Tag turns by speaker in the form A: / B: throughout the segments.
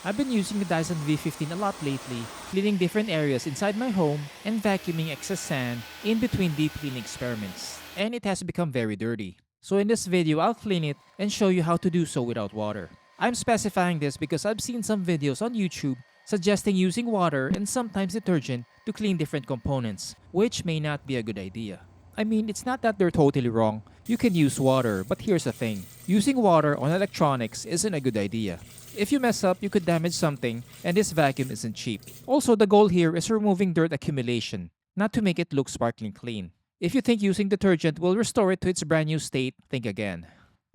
A: I've been using the Dyson V15 a lot lately, cleaning different areas inside my home and vacuuming excess sand in between deep cleaning experiments, and it has become very dirty. So in this video, I'll clean it and show you how to do so without water. I'm specifying this because I've seen some videos on YouTube suggesting using water and sometimes detergent to clean different components, which may not be a good idea. I mean, it's not that they're totally wrong. You can use water, but here's the thing. Using water on electronics isn't a good idea. If you mess up, you could damage something, and this vacuum isn't cheap. Also, the goal here is removing dirt accumulation, not to make it look sparkling clean. If you think using detergent will restore it to its brand new state, think again.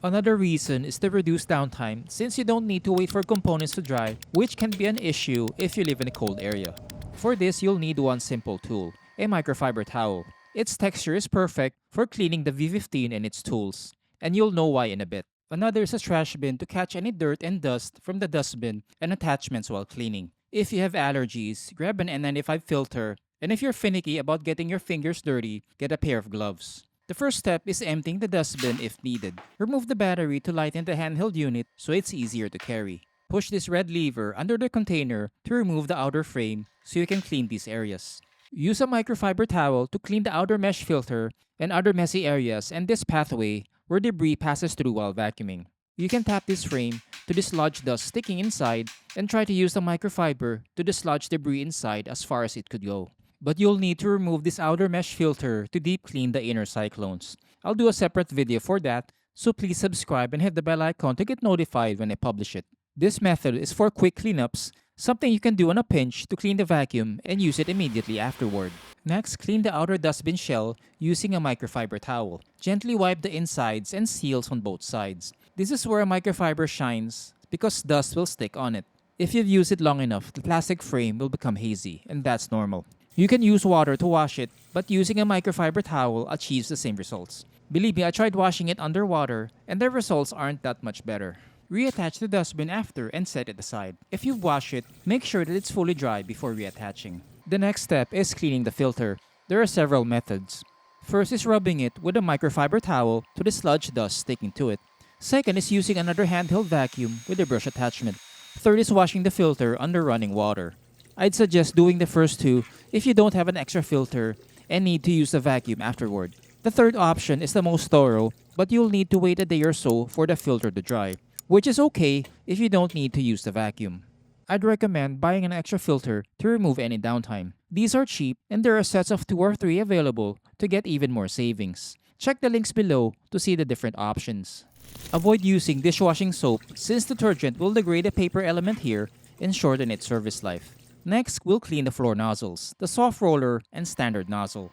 A: Another reason is to reduce downtime since you don't need to wait for components to dry, which can be an issue if you live in a cold area. For this, you'll need one simple tool, a microfiber towel. Its texture is perfect for cleaning the V15 and its tools, and you'll know why in a bit. Another is a trash bin to catch any dirt and dust from the dustbin and attachments while cleaning. If you have allergies, grab an N95 filter, and if you're finicky about getting your fingers dirty, get a pair of gloves. The first step is emptying the dustbin if needed. Remove the battery to lighten the handheld unit so it's easier to carry. Push this red lever under the container to remove the outer frame so you can clean these areas. Use a microfiber towel to clean the outer mesh filter and other messy areas and this pathway where debris passes through while vacuuming. You can tap this frame to dislodge dust sticking inside and try to use the microfiber to dislodge debris inside as far as it could go. But you'll need to remove this outer mesh filter to deep clean the inner cyclones. I'll do a separate video for that, so please subscribe and hit the bell icon to get notified when I publish it. This method is for quick cleanups, something you can do on a pinch to clean the vacuum and use it immediately afterward. Next, clean the outer dustbin shell using a microfiber towel. Gently wipe the insides and seals on both sides. This is where a microfiber shines because dust will stick on it. If you've used it long enough, the plastic frame will become hazy, and that's normal. You can use water to wash it, but using a microfiber towel achieves the same results. Believe me, I tried washing it underwater, and the results aren't that much better. Reattach the dustbin after and set it aside. If you've washed it, make sure that it's fully dry before reattaching. The next step is cleaning the filter. There are several methods. First is rubbing it with a microfiber towel to dislodge dust sticking to it. Second is using another handheld vacuum with a brush attachment. Third is washing the filter under running water. I'd suggest doing the first two if you don't have an extra filter and need to use the vacuum afterward. The third option is the most thorough, but you'll need to wait a day or so for the filter to dry, which is okay if you don't need to use the vacuum. I'd recommend buying an extra filter to remove any downtime. These are cheap and there are sets of 2 or 3 available to get even more savings. Check the links below to see the different options. Avoid using dishwashing soap since detergent will degrade the paper element here and shorten its service life. Next, we'll clean the floor nozzles, the soft roller, and standard nozzle.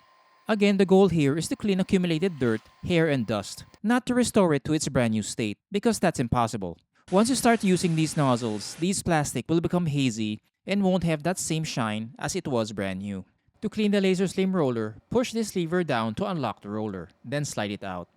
A: Again, the goal here is to clean accumulated dirt, hair, and dust, not to restore it to its brand new state, because that's impossible. Once you start using these nozzles, these plastic will become hazy and won't have that same shine as it was brand new. To clean the laser slim roller, push this lever down to unlock the roller, then slide it out.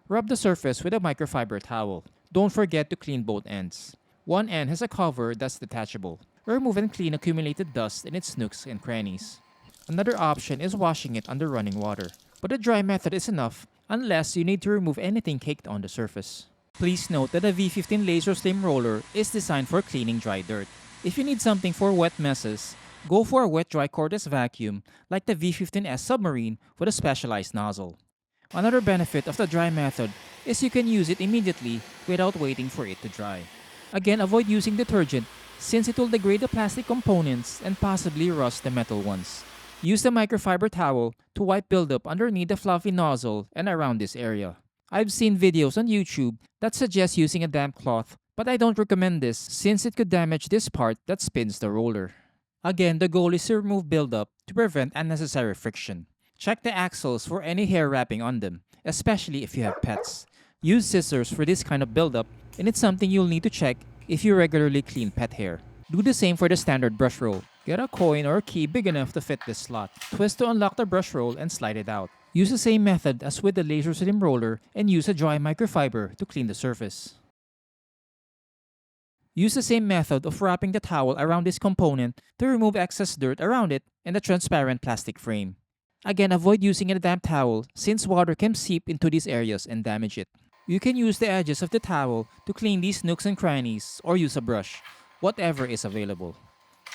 A: Rub the surface with a microfiber towel. Don't forget to clean both ends. One end has a cover that's detachable. Remove and clean accumulated dust in its nooks and crannies. Another option is washing it under running water, but a dry method is enough unless you need to remove anything caked on the surface. Please note that the V15 Laser Slim Roller is designed for cleaning dry dirt. If you need something for wet messes, go for a wet-dry cordless vacuum like the V15S Submarine with a specialized nozzle. Another benefit of the dry method is you can use it immediately without waiting for it to dry. Again, avoid using detergent since it will degrade the plastic components and possibly rust the metal ones. Use the microfiber towel to wipe buildup underneath the fluffy nozzle and around this area. I've seen videos on YouTube that suggest using a damp cloth, but I don't recommend this since it could damage this part that spins the roller. Again, the goal is to remove buildup to prevent unnecessary friction. Check the axles for any hair wrapping on them, especially if you have pets. Use scissors for this kind of buildup, and it's something you'll need to check if you regularly clean pet hair. Do the same for the standard brush roll. Get a coin or a key big enough to fit this slot. Twist to unlock the brush roll and slide it out. Use the same method as with the laser slim roller and use a dry microfiber to clean the surface. Use the same method of wrapping the towel around this component to remove excess dirt around it and the transparent plastic frame. Again, avoid using a damp towel since water can seep into these areas and damage it. You can use the edges of the towel to clean these nooks and crannies or use a brush, whatever is available.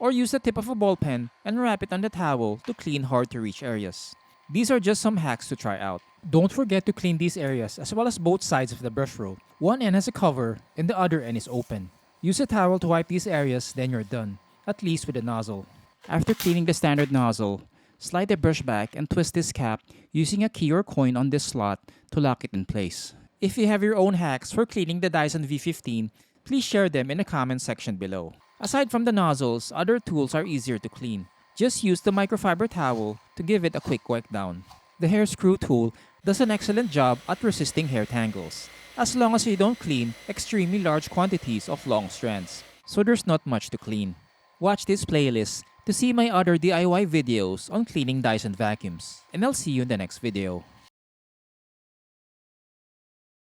A: Or use the tip of a ball pen and wrap it on the towel to clean hard to reach areas. These are just some hacks to try out. Don't forget to clean these areas as well as both sides of the brush rope. One end has a cover and the other end is open. Use a towel to wipe these areas, then you're done, at least with the nozzle. After cleaning the standard nozzle, slide the brush back and twist this cap using a key or coin on this slot to lock it in place. If you have your own hacks for cleaning the Dyson V15, please share them in the comment section below. Aside from the nozzles, other tools are easier to clean. Just use the microfiber towel to give it a quick wipe down. The hair screw tool does an excellent job at resisting hair tangles, as long as you don't clean extremely large quantities of long strands. So there's not much to clean. Watch this playlist to see my other DIY videos on cleaning Dyson vacuums, and I'll see you in the next video.